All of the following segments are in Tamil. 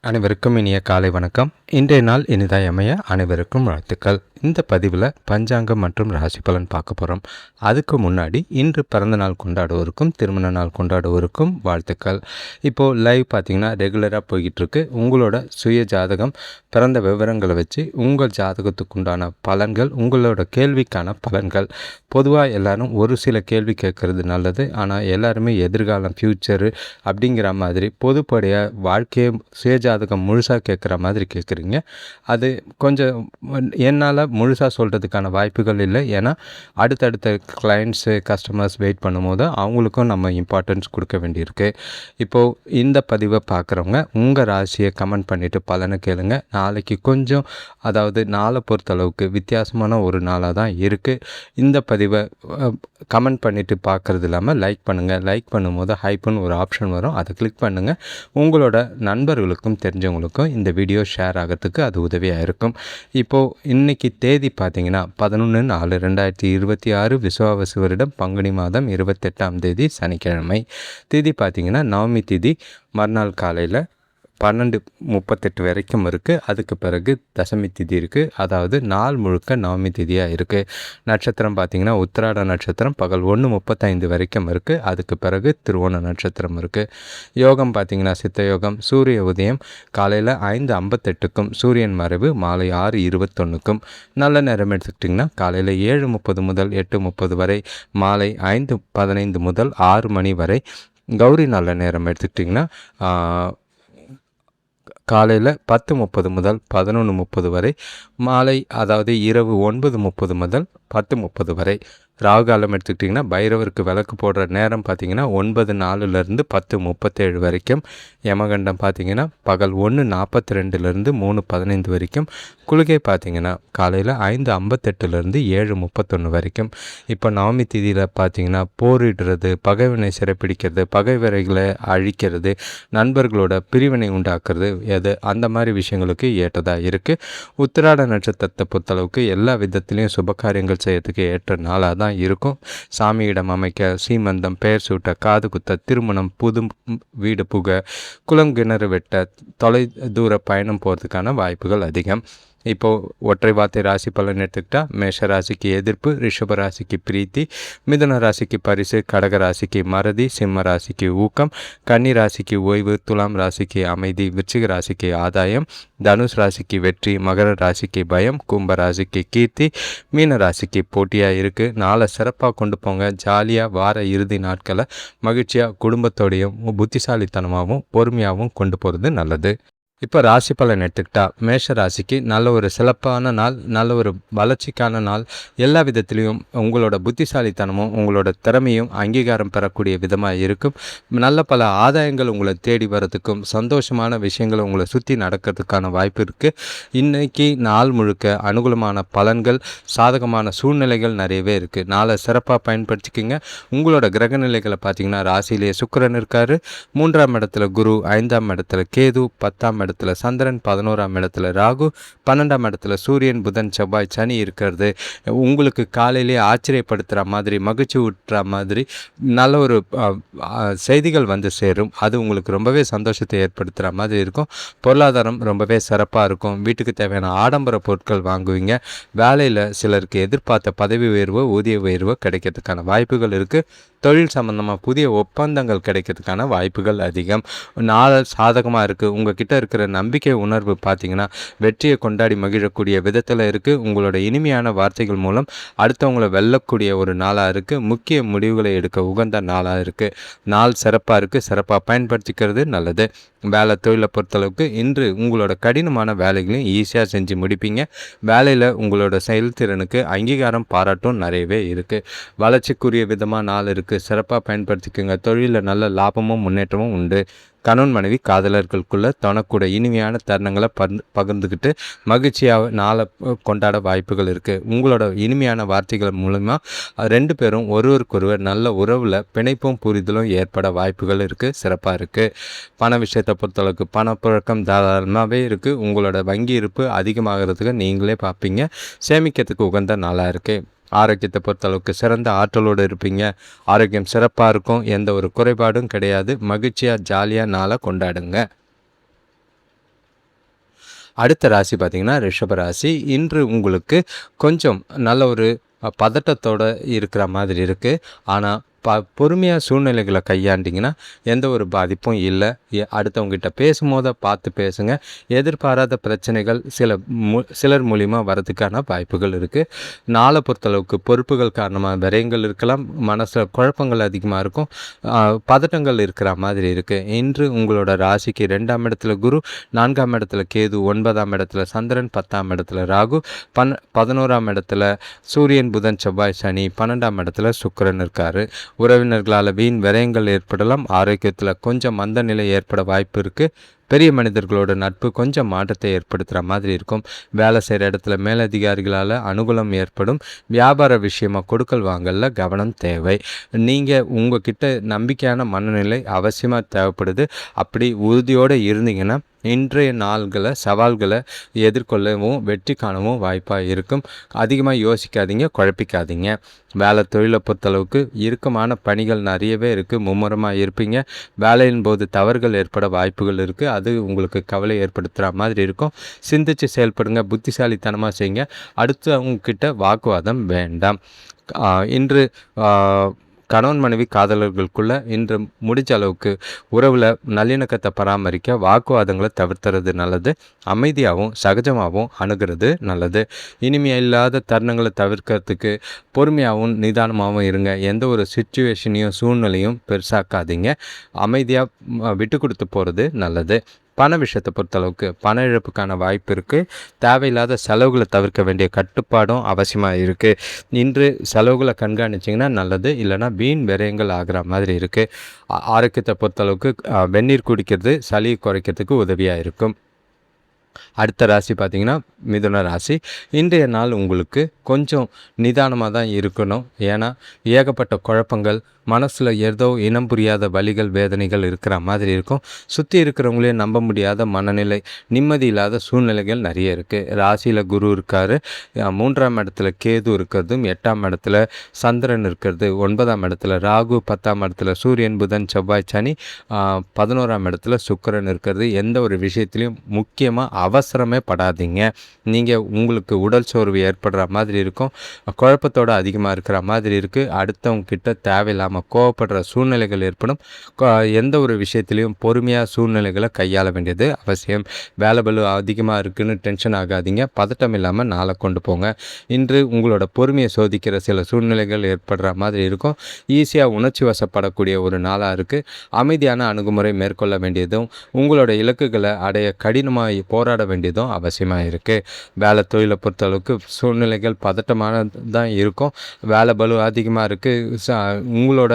அனைவருக்கும் இனிய காலை வணக்கம். இன்றைய நாள் இனிதாய் அமைய அனைவருக்கும் வாழ்த்துக்கள். இந்த பதிவில் பஞ்சாங்கம் மற்றும் ராசி பலன் பார்க்க போகிறோம். அதுக்கு முன்னாடி இன்று பிறந்த நாள் கொண்டாடுவோருக்கும் திருமண நாள் கொண்டாடுவோருக்கும் வாழ்த்துக்கள். இப்போது லைவ் பார்த்திங்கன்னா ரெகுலராக போய்கிட்டுருக்கு. உங்களோட சுய ஜாதகம் பிறந்த விவரங்களை வச்சு உங்கள் ஜாதகத்துக்கு உண்டான பலன்கள், உங்களோட கேள்விக்கான பலன்கள். பொதுவாக எல்லோரும் ஒரு சில கேள்வி கேட்குறது நல்லது. ஆனால் எல்லாருமே எதிர்காலம் ஃப்யூச்சரு அப்படிங்கிற மாதிரி பொதுப்படையாக வாழ்க்கையை சுயஜாதகம் முழுசாக கேட்குற மாதிரி கேட்குறீங்க. அது கொஞ்சம் என்னால் முழுசாக சொல்கிறதுக்கான வாய்ப்புகள் இல்லை. ஏன்னா அடுத்தடுத்த கிளைண்ட்ஸு கஸ்டமர்ஸ் வெயிட் பண்ணும்போது அவங்களுக்கும் நம்ம இம்பார்ட்டன்ஸ் கொடுக்க வேண்டியிருக்கு. இப்போது இந்த பதிவை பார்க்குறவங்க உங்கள் ராசியை கமெண்ட் பண்ணிவிட்டு பலனை கேளுங்க. நாளைக்கு கொஞ்சம் நாளை பொறுத்தளவுக்கு வித்தியாசமான ஒரு நாளாக தான் இருக்குது. இந்த பதிவை கமெண்ட் பண்ணிவிட்டு பார்க்குறது இல்லாமல் லைக் பண்ணுங்கள். லைக் பண்ணும்போது ஹைப்புன்னு ஒரு ஆப்ஷன் வரும், அதை கிளிக் பண்ணுங்கள். உங்களோட நண்பர்களுக்கும் தெரிஞ்சவங்களுக்கும் இந்த வீடியோ ஷேர் ஆகிறதுக்கு அது உதவியாக இருக்கும். இப்போது இன்றைக்கி தேதி பார்த்திங்கன்னா 11/4/2026 விசுவாவசு வருடம் பங்குனி மாதம் 28ஆம் தேதி சனிக்கிழமை. தேதி பார்த்திங்கன்னா நவமி தேதி மறுநாள் காலையில் 12:38 வரைக்கும் இருக்குது. அதுக்கு பிறகு தசமி திதி இருக்குது. அதாவது நாள் முழுக்க நவமி திதியாக இருக்குது. நட்சத்திரம் பார்த்திங்கன்னா உத்திராட நட்சத்திரம் பகல் 1:35 வரைக்கும் இருக்குது. அதுக்கு பிறகு திருவோண நட்சத்திரம் இருக்குது. யோகம் பார்த்திங்கன்னா சித்த யோகம். சூரிய உதயம் காலையில் 5:58க்கும் சூரியன் மறைவு மாலை 6:21க்கும். நல்ல நேரம் எடுத்துக்கிட்டிங்கன்னா காலையில் 7:30 முதல் 8:30 வரை, மாலை 5:15 முதல் 6 மணி வரை. கௌரி நல்ல நேரம் எடுத்துக்கிட்டிங்கன்னா காலையில் 10:30 முதல் 11:30 வரை, மாலை இரவு 9:30 முதல் 10:30 வரை. ராகு காலம் எடுத்துக்கிட்டிங்கன்னா பைரவருக்கு விளக்கு போடுற நேரம் பார்த்திங்கன்னா 9:04 10:37 வரைக்கும். யமகண்டம் பார்த்திங்கன்னா பகல் 1:42 3:15 வரைக்கும். குளிகை பார்த்திங்கன்னா காலையில் 5:58 7:31 வரைக்கும். இப்போ நவமி திதியில் பார்த்திங்கன்னா போரிடுறது, பகைவனை சிறைப்பிடிக்கிறது, பகைவரைகளை அழிக்கிறது, நண்பர்களோட பிரிவினை உண்டாக்குறது, அந்த மாதிரி விஷயங்களுக்கு ஏற்றதாக இருக்குது. உத்திராட நட்சத்திரத்தை பொறுத்தளவுக்கு எல்லா விதத்துலேயும் சுபகாரியங்கள் செய்யறதுக்கு ஏற்ற நாளாக தான் இருக்கும். சாமியிடம் அமைக்க, சீமந்தம், பெயர் சூட்ட, காது குத்த, திருமணம், புது வீடு புக, குளம் கிணறு வெட்ட, தொலை தூர பயணம் போகிறதுக்கான வாய்ப்புகள் அதிகம். இப்போது ஒற்றை வார்த்தை ராசி பலன் எடுத்துக்கிட்டால் மேஷ ராசிக்கு எதிர்ப்பு, ரிஷப ராசிக்கு பிரீத்தி, மிதுன ராசிக்கு பரிசு, கடக ராசிக்கு மறதி, சிம்ம ராசிக்கு ஊக்கம், கன்னி ராசிக்கு ஓய்வு, துலாம் ராசிக்கு அமைதி, விருச்சிக ராசிக்கு ஆதாயம், தனுஷ் ராசிக்கு வெற்றி, மகர ராசிக்கு பயம், கும்ப ராசிக்கு கீர்த்தி, மீன ராசிக்கு போட்டியாக இருக்குது. நாளை சிறப்பாக கொண்டு போங்க. ஜாலியாக வார இறுதி நாட்களை மகிழ்ச்சியாக குடும்பத்தோடையும் புத்திசாலித்தனமாகவும் பொறுமையாகவும் கொண்டு போகிறது நல்லது. இப்போ ராசி பலன் எடுத்துக்கிட்டா மேஷ ராசிக்கு நல்ல ஒரு சிறப்பான நாள், நல்ல ஒரு வளர்ச்சிக்கான நாள். எல்லா விதத்துலேயும் உங்களோட புத்திசாலித்தனமும் உங்களோட திறமையும் அங்கீகாரம் பெறக்கூடிய விதமாக இருக்கும். நல்ல பல ஆதாயங்கள் உங்களை தேடி வர்றதுக்கும் சந்தோஷமான விஷயங்கள் உங்களை சுற்றி நடக்கிறதுக்கான வாய்ப்பு இருக்குது. இன்றைக்கி நாள் முழுக்க அனுகூலமான பலன்கள், சாதகமான சூழ்நிலைகள் நிறையவே இருக்குது. நாளை சிறப்பாக பயன்படுத்திக்கிங்க. உங்களோட கிரக நிலைகளை பார்த்திங்கன்னா ராசியிலேயே சுக்கிரன் இருக்கார், 3ஆம் இடத்துல குரு, 5ஆம் இடத்துல கேது, 10ஆம் இடத்துல சந்திரன், 11ஆம் இடத்துல ராகு, 12ஆம் இடத்துல சூரியன், புதன், செவ்வாய், சனி இருக்கிறது உங்களுக்கு காலையிலே ஆச்சரியப்படுத்துகிற மாதிரி, மகிழ்ச்சி ஊட்டுற மாதிரி நல்ல ஒரு செய்திகள் வந்து சேரும். அது உங்களுக்கு ரொம்பவே சந்தோஷத்தை ஏற்படுத்துகிற மாதிரி இருக்கும். பொருளாதாரம் ரொம்பவே சிறப்பாக இருக்கும். வீட்டுக்கு தேவையான ஆடம்பர பொருட்கள் வாங்குவீங்க. வேலையில் சிலருக்கு எதிர்பார்த்த பதவி உயர்வோ ஊதிய உயர்வோ கிடைக்கிறதுக்கான வாய்ப்புகள் இருக்குது. தொழில் சம்பந்தமாக புதிய ஒப்பந்தங்கள் கிடைக்கிறதுக்கான வாய்ப்புகள் அதிகம். நாள் சாதகமாக இருக்குது. உங்கள் கிட்ட இருக்கிற நம்பிக்கை உணர்வு பார்த்திங்கன்னா வெற்றியை கொண்டாடி மகிழக்கூடிய விதத்தில் இருக்குது. உங்களோட இனிமையான வார்த்தைகள் மூலம் அடுத்தவங்களை வெல்லக்கூடிய ஒரு நாளாக இருக்குது. முக்கிய முடிவுகளை எடுக்க உகந்த நாளாக இருக்குது. நாள் சிறப்பாக இருக்குது. சிறப்பாக பயன்படுத்திக்கிறது நல்லது. வேலை தொழிலை பொறுத்தளவுக்கு இன்று உங்களோட கடினமான வேலைகளையும் ஈஸியாக செஞ்சு முடிப்பீங்க. வேலையில் உங்களோட செயல்திறனுக்கு அங்கீகாரம் பாராட்டும் நிறையவே இருக்குது. வளர்ச்சிக்குரிய விதமாக நாள் இருக்குது. சிறப்பாக பயன்படுத்திக்கோங்க. தொழிலில் நல்ல லாபமும் முன்னேற்றமும் உண்டு. கணவன் மனைவி காதலர்களுக்குள்ளே தனக்கூட இனிமையான தருணங்களை பகிர்ந்துக்கிட்டு மகிழ்ச்சியாக நாளை கொண்டாட வாய்ப்புகள் இருக்குது. உங்களோட இனிமையான வார்த்தைகள் மூலமாக 2 பேரும் ஒருவருக்கொருவர் நல்ல உறவில் பிணைப்பும் புரிதலும் ஏற்பட வாய்ப்புகள் இருக்குது. சிறப்பாக இருக்குது. பண விஷயத்தை பொறுத்தளவுக்கு பணப்புழக்கம் தாராளமாகவே இருக்குது. உங்களோட வங்கி இருப்பு அதிகமாகிறதுக்கு நீங்களே பார்ப்பீங்க. சேமிக்கிறதுக்கு உகந்த நாளாக இருக்குது. ஆரோக்கியத்தை பொறுத்தளவுக்கு சிறந்த ஆற்றலோடு இருப்பீங்க. ஆரோக்கியம் சிறப்பாக இருக்கும். எந்த ஒரு குறைபாடும் கிடையாது. மகிழ்ச்சியாக ஜாலியாக நாளை கொண்டாடுங்க. அடுத்த ராசி பார்த்திங்கன்னா ரிஷப ராசி. இன்று உங்களுக்கு கொஞ்சம் நல்ல ஒரு பதட்டத்தோடு இருக்கிற மாதிரி இருக்குது. ஆனால் பொறுமையாக சூழ்நிலைகளை கையாண்டிங்கன்னா எந்த ஒரு பாதிப்பும் இல்லை. அடுத்தவங்ககிட்ட பேசும்போது பார்த்து பேசுங்க. எதிர்பாராத பிரச்சனைகள் சிலர் மூலிமா வரதுக்கான வாய்ப்புகள் இருக்குது. நாளை பொறுத்தளவுக்கு பொறுப்புகள் காரணமாக விரயங்கள் இருக்கலாம். மனசில் குழப்பங்கள் அதிகமாக இருக்கும். பதட்டங்கள் இருக்கிற மாதிரி இருக்குது. இன்று உங்களோட ராசிக்கு 2ஆம் இடத்துல குரு, 4ஆம் இடத்துல கேது, 9ஆம் இடத்துல சந்திரன், 10ஆம் இடத்துல ராகு, 11ஆம் இடத்துல சூரியன், புதன், செவ்வாய், சனி, 12ஆம் இடத்துல சுக்கிரன் இருக்கார். உறவினர்களால் வீண் விரயங்கள் ஏற்படலாம். ஆரோக்கியத்தில் கொஞ்சம் மந்த நிலை ஏற்பட வாய்ப்பு இருக்குது. பெரிய மனிதர்களோட நட்பு கொஞ்சம் மாற்றத்தை ஏற்படுத்துகிற மாதிரி இருக்கும். வேலை செய்கிற இடத்துல மேலதிகாரிகளால் அனுகூலம் ஏற்படும். வியாபார விஷயமாக கொடுக்கல் வாங்கல கவனம் தேவை. நீங்கள் உங்ககிட்ட நம்பிக்கையான மனநிலை அவசியமாக தேவைப்படுது. அப்படி உறுதியோடு இருந்தீங்கன்னா இன்றைய சவால்களை எதிர்கொள்ளவும் வெற்றி காணவும் வாய்ப்பாக இருக்கும். அதிகமாக யோசிக்காதீங்க, குழப்பிக்காதீங்க. வேலை தொழிலை பொறுத்தளவுக்கு இறுக்கமான பணிகள் நிறையவே இருக்குது. மும்முரமாக இருப்பீங்க. வேலையின் போது தவறுகள் ஏற்பட வாய்ப்புகள் இருக்குது. அது உங்களுக்கு கவலை ஏற்படுத்துகிற மாதிரி இருக்கும். சிந்தித்து செயல்படுங்க. புத்திசாலித்தனமாக செய்யுங்க. அடுத்தவங்கக்கிட்ட வாக்குவாதம் வேண்டாம். இன்று கணவன் மனைவி காதலர்களுக்குள்ள இன்று முடிஞ்ச அளவுக்கு உறவில் நல்லிணக்கத்தை பராமரிக்க வாக்குவாதங்களை தவிர்த்துறது நல்லது. அமைதியாகவும் சகஜமாகவும் அணுகிறது நல்லது. இனிமையாக இல்லாத தருணங்களை தவிர்க்கிறதுக்கு பொறுமையாகவும் நிதானமாகவும் இருங்க. எந்த ஒரு சுச்சுவேஷனையும் சூழ்நிலையும் பெருசாக்காதீங்க. அமைதியாக விட்டு கொடுத்து போகிறது நல்லது. பண விஷயத்தை பொறுத்தளவுக்கு பண இழப்புக்கான வாய்ப்பு இருக்குது. தேவையில்லாத செலவுகளை தவிர்க்க வேண்டிய கட்டுப்பாடும் அவசியமாக இருக்குது. இன்று செலவுகளை கண்காணிச்சிங்கன்னா நல்லது. இல்லைனா வீண் விரயங்கள் ஆகிற மாதிரி இருக்குது. ஆரோக்கியத்தை பொறுத்தளவுக்கு வெந்நீர் குடிக்கிறது சளி குறைக்கிறதுக்கு உதவியாக இருக்கும். அடுத்த ராசி பார்த்திங்கன்னா மிதுன ராசி. இன்றைய நாள் உங்களுக்கு கொஞ்சம் நிதானமாக தான் இருக்கணும். ஏன்னா ஏகப்பட்ட குழப்பங்கள், மனசில் ஏதோ இனம் புரியாத வலிகள் வேதனைகள் இருக்கிற மாதிரி இருக்கும். சுற்றி இருக்கிறவங்களே நம்ப முடியாத மனநிலை, நிம்மதி இல்லாத சூழ்நிலைகள் நிறைய இருக்குது. ராசியில் குரு இருக்கார். 3ஆம் இடத்துல கேது இருக்கிறதும், 8ஆம் இடத்துல சந்திரன் இருக்கிறது, 9ஆம் இடத்துல ராகு, 10ஆம் இடத்துல சூரியன், புதன், செவ்வாய், சனி, 11ஆம் இடத்துல சுக்கிரன் இருக்கிறது. எந்த ஒரு விஷயத்துலையும் முக்கியமாக அவசரமே படாதீங்க. நீங்கள் உங்களுக்கு உடல் சோர்வு ஏற்படுற மாதிரி இருக்கும். குழப்பத்தோடு அதிகமாக இருக்கிற மாதிரி இருக்குது. அடுத்தவங்க கிட்ட தேவையில்லாமல் கோவப்படுற சூழ்நிலைகள் ஏற்படும். எந்த ஒரு விஷயத்துலையும் பொறுமையாக சூழ்நிலைகளை கையாள வேண்டியது அவசியம். வேலை பளு அதிகமாக இருக்குதுன்னு டென்ஷன் ஆகாதீங்க. பதட்டம் இல்லாமல் நாளை கொண்டு போங்க. இன்று உங்களோட பொறுமையை சோதிக்கிற சில சூழ்நிலைகள் ஏற்படுற மாதிரி இருக்கும். ஈஸியாக உணர்ச்சி வசப்படக்கூடிய ஒரு நாளாக இருக்குது. அமைதியான அணுகுமுறை மேற்கொள்ள வேண்டியதும் உங்களோட இலக்குகளை அடைய கடினமாக போராட வேண்டியதும் அவசியமாக இருக்குது. வேலை தொழிலை பொறுத்தளவுக்கு சூழ்நிலைகள் பதட்டமான தான் இருக்கும். வேலை பளு அதிகமாக இருக்குது. உங்களோட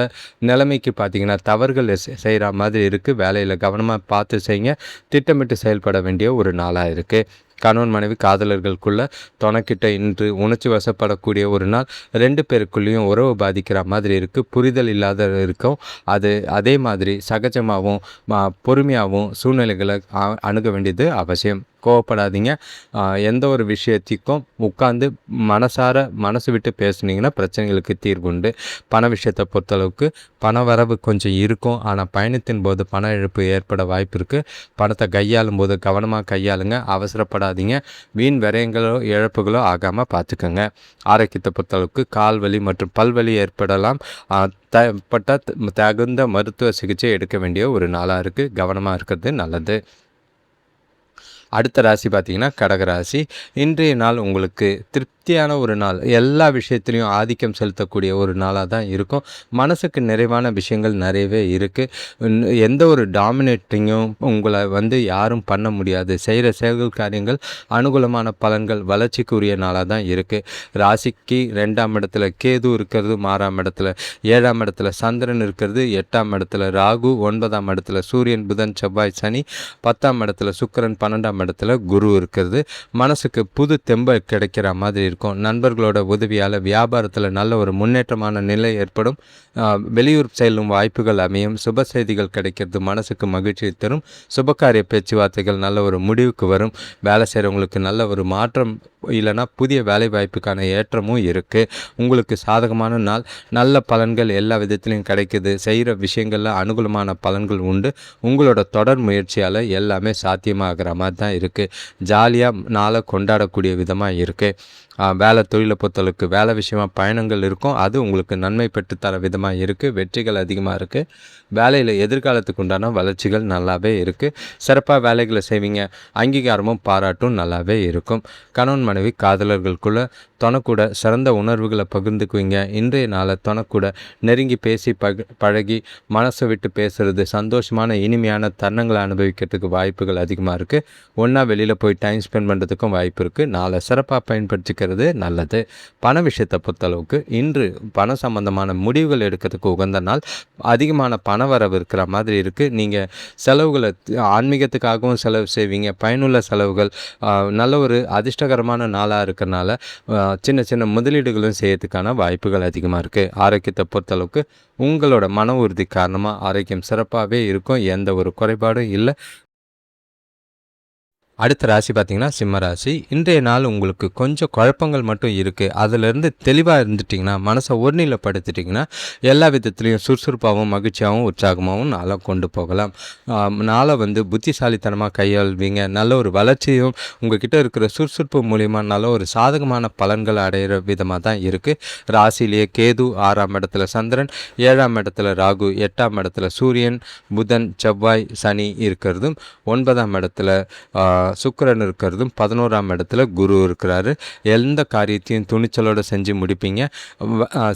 நிலைமைக்கு பார்த்திங்கன்னா தவறுகள் செய்கிற மாதிரி இருக்குது. வேலையில் கவனமாக பார்த்து செய்யுங்க. திட்டமிட்டு செயல்பட வேண்டிய ஒரு நாளாக இருக்குது. கணவன் மனைவி காதலர்களுக்குள்ள துணைக்கிட்ட இன்று உணர்ச்சி வசப்படக்கூடிய ஒரு நாள். 2 பேருக்குள்ளேயும் உறவு பாதிக்கிற மாதிரி இருக்குது. புரிதல் இல்லாத இருக்கும். அதே மாதிரி சகஜமாகவும் பொறுமையாகவும் சூழ்நிலைகளை அணுக வேண்டியது அவசியம். கோவப்படாதீங்க. எந்த ஒரு விஷயத்திற்கும் உட்காந்து மனசு விட்டு பேசுனீங்கன்னா பிரச்சனைகளுக்கு தீர்வுண்டு. பண விஷயத்தை பொறுத்தளவுக்கு பண வரவு கொஞ்சம் இருக்கும். ஆனால் பயணத்தின் போது பண இழப்பு ஏற்பட வாய்ப்பு இருக்குது. பணத்தை கையாளும் போது கவனமாக கையாளுங்க. அவசரப்படாதீங்க. வீண் விரயங்களோ இழப்புகளோ ஆகாமல் பார்த்துக்கோங்க. ஆரோக்கியத்தை பொறுத்தளவுக்கு கால் வலி மற்றும் பல்வலி ஏற்படலாம். தகுந்த மருத்துவ சிகிச்சை எடுக்க வேண்டிய ஒரு நாளாக இருக்குது. கவனமாக இருக்கிறது நல்லது. அடுத்த ராசி பார்த்திங்கன்னா கடகராசி. இன்றைய நாள் உங்களுக்கு திருப்தியான ஒரு நாள். எல்லா விஷயத்துலையும் ஆதிக்கம் செலுத்தக்கூடிய ஒரு நாளாக தான் இருக்கும். மனசுக்கு நிறைவான விஷயங்கள் நிறையவே இருக்குது. எந்த ஒரு டாமினேட்டிங்கும் உங்களை யாரும் பண்ண முடியாது. செய்கிற செயல்கள் காரியங்கள் அனுகூலமான பலன்கள் வளர்ச்சிக்குரிய நாளாக தான் இருக்குது. ராசிக்கு 2ஆம் இடத்துல கேது இருக்கிறது, 6ஆம் இடத்துல 7ஆம் இடத்துல சந்திரன் இருக்கிறது, 8ஆம் இடத்துல ராகு, 9ஆம் இடத்துல சூரியன், புதன், செவ்வாய், சனி, 10ஆம் இடத்துல சுக்கிரன், 12ஆம் இடத்துல குரு இருக்கிறது. மனசுக்கு புது தெம்பு கிடைக்கிற மாதிரி இருக்கும். நண்பர்களோட உதவியால் வியாபாரத்தில் நல்ல ஒரு முன்னேற்றமான நிலை ஏற்படும். வெளியூர் செல்லும் வாய்ப்புகள் அமையும். சுப செய்திகள் கிடைக்கிறது மனசுக்கு மகிழ்ச்சியை தரும். சுபகாரிய பேச்சுவார்த்தைகள் நல்ல ஒரு முடிவுக்கு வரும். வேலை செய்கிறவங்களுக்கு நல்ல ஒரு மாற்றம் இல்லைனா புதிய வேலை வாய்ப்புக்கான ஏற்றமும் இருக்குது. உங்களுக்கு சாதகமான நாள். நல்ல பலன்கள் எல்லா விதத்துலையும் கிடைக்குது. செய்கிற விஷயங்களில் அனுகூலமான பலன்கள் உண்டு. உங்களோட தொடர் முயற்சியால் எல்லாமே சாத்தியமாகிற மாதிரி தான் இருக்குது. ஜாலியாக நாளை கொண்டாடக்கூடிய விதமாக இருக்குது. வேலை தொழிலை பொறுத்தளவுக்கு வேலை விஷயமாக பயணங்கள் இருக்கும். அது உங்களுக்கு நன்மை பெற்றுத்தர விதமாக இருக்குது. வெற்றிகள் அதிகமாக இருக்குது. வேலையில் எதிர்காலத்துக்கு உண்டான வளர்ச்சிகள் நல்லாவே இருக்குது. சிறப்பாக வேலைகளை செய்வீங்க. அங்கீகாரமும் பாராட்டும் நல்லாவே இருக்கும். கணவன் மனைவி காதலர்களுக்குள்ள தொணக்கூட சிறந்த உணர்வுகளை பகிர்ந்துக்குவீங்க. இன்றைய நாளை தொணக்கூட நெருங்கி பேசி பழகி மனசை விட்டு பேசுகிறது சந்தோஷமான இனிமையான தருணங்களை அனுபவிக்கிறதுக்கு வாய்ப்புகள் அதிகமாக இருக்குது. ஒன்றா வெளியில் போய் டைம் ஸ்பெண்ட் பண்ணுறதுக்கும் வாய்ப்பு இருக்குது. நாளை சிறப்பாக பயன்படுத்திக்கிறது நல்லது. பண விஷயத்தை பொறுத்தளவுக்கு இன்று பண சம்பந்தமான முடிவுகள் எடுக்கிறதுக்கு உகந்த நாள். அதிகமான பண வரவு இருக்கிற மாதிரி இருக்குது. நீங்கள் செலவுகளை ஆன்மீகத்துக்காகவும் செலவு செய்வீங்க. பயனுள்ள செலவுகள் நல்ல ஒரு அதிர்ஷ்டகரமான நாளாக இருக்கிறனால சின்ன சின்ன முதலீடுகளும் செய்யறதுக்கான வாய்ப்புகள் அதிகமாக இருக்குது. ஆரோக்கியத்தை பொறுத்தளவுக்கு உங்களோட மன உறுதி காரணமாக ஆரோக்கியம் சிறப்பாகவே இருக்கும். எந்த ஒரு குறைபாடும் இல்லை. அடுத்த ராசி பார்த்திங்கன்னா சிம்ம ராசி. இன்றைய நாள் உங்களுக்கு கொஞ்சம் குழப்பங்கள் மட்டும் இருக்குது. அதிலிருந்து தெளிவாக இருந்துட்டிங்கன்னா, மனசை ஒருநிலைப்படுத்திட்டிங்கன்னா எல்லா விதத்துலேயும் சுறுசுறுப்பாகவும் மகிழ்ச்சியாகவும் உற்சாகமாகவும் நாளாக கொண்டு போகலாம். நாளை புத்திசாலித்தனமாக கையாள்வீங்க. நல்ல ஒரு வளர்ச்சியும் உங்கள்கிட்ட இருக்கிற சுறுசுறுப்பு மூலிமா நல்ல ஒரு சாதகமான பலன்களை அடைகிற விதமாக தான் இருக்குது. ராசிலேயே கேது, 6ஆம் இடத்துல சந்திரன், 7ஆம் இடத்துல ராகு, 8ஆம் இடத்துல சூரியன், புதன், செவ்வாய், சனி இருக்கிறதும், 9ஆம் இடத்துல சுக்கிரன் இருக்கிறதும், 11ஆம் இடத்துல குரு இருக்கிறாரு. எந்த காரியத்தையும் துணிச்சலோடு செஞ்சு முடிப்பீங்க.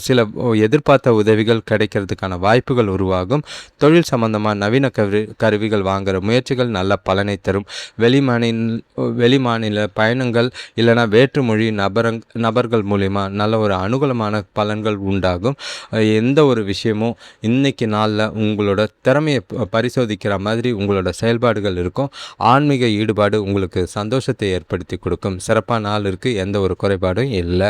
சில எதிர்பார்த்த உதவிகள் கிடைக்கிறதுக்கான வாய்ப்புகள் உருவாகும். தொழில் சம்பந்தமாக நவீன கருவிகள் வாங்குகிற முயற்சிகள் நல்ல பலனை தரும். வெளிமாநில பயணங்கள் இல்லைனா வேற்றுமொழி நபர்கள் மூலிமா நல்ல ஒரு அனுகூலமான பலன்கள் உண்டாகும். எந்த ஒரு விஷயமும் இன்னைக்கு நாளில் உங்களோட திறமையை பரிசோதிக்கிற மாதிரி உங்களோட செயல்பாடுகள் இருக்கும். ஆன்மீக ஈடுபாடு உங்களுக்கு சந்தோஷத்தை ஏற்படுத்தி கொடுக்கும். சிறப்பான நாள் இருக்குது. எந்த ஒரு குறைபாடும் இல்லை.